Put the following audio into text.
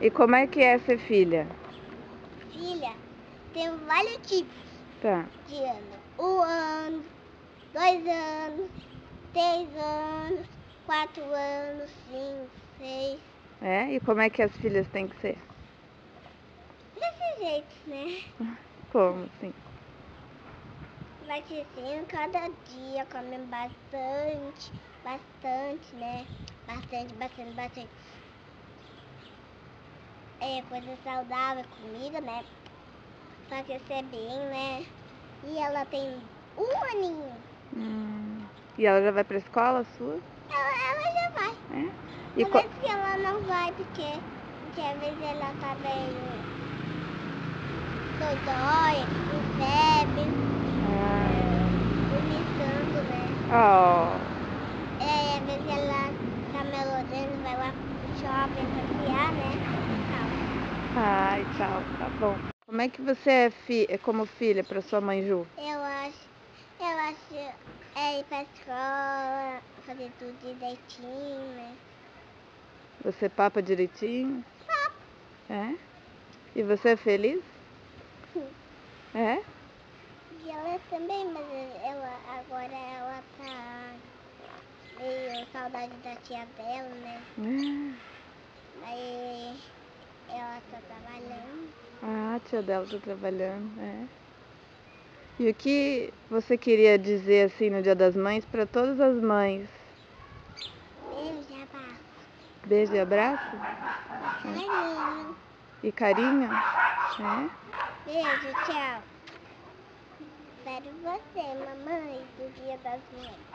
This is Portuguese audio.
E como é que é ser filha? Filha, tem vários tipos Tá. de ano. 1 ano, 2 anos, 3 anos, 4 anos, 5, 6. É? E como é que as filhas têm que ser? Desse jeito, né? Como assim? Vai crescendo cada dia, comendo bastante, né? Bastante. Coisa saudável, comida, né? Pra crescer bem, né? E ela tem 1 aninho. E ela já vai pra escola sua? Ela já vai. É? Mas que ela não vai porque às vezes ela tá bem dodói, com febre, vomitando, né? Às vezes ela tá melodando, vai lá pro shopping passear, né? Ai, tchau, tá bom. Como é que você é como filha pra sua mãe Ju? Eu acho ir pra escola, fazer tudo direitinho, né? Você papa direitinho? Papo. É? E você é feliz? Sim. É? E ela também, mas agora ela tá meio saudade da tia dela, né? Aí ela tá trabalhando. Ah, a tia dela tá trabalhando, é. E o que você queria dizer assim no Dia das Mães para todas as mães? Beijo e abraço. Beijo e abraço? Carinho. E carinho? É? Beijo, tchau. Espero você, mamãe, do Dia das Mães.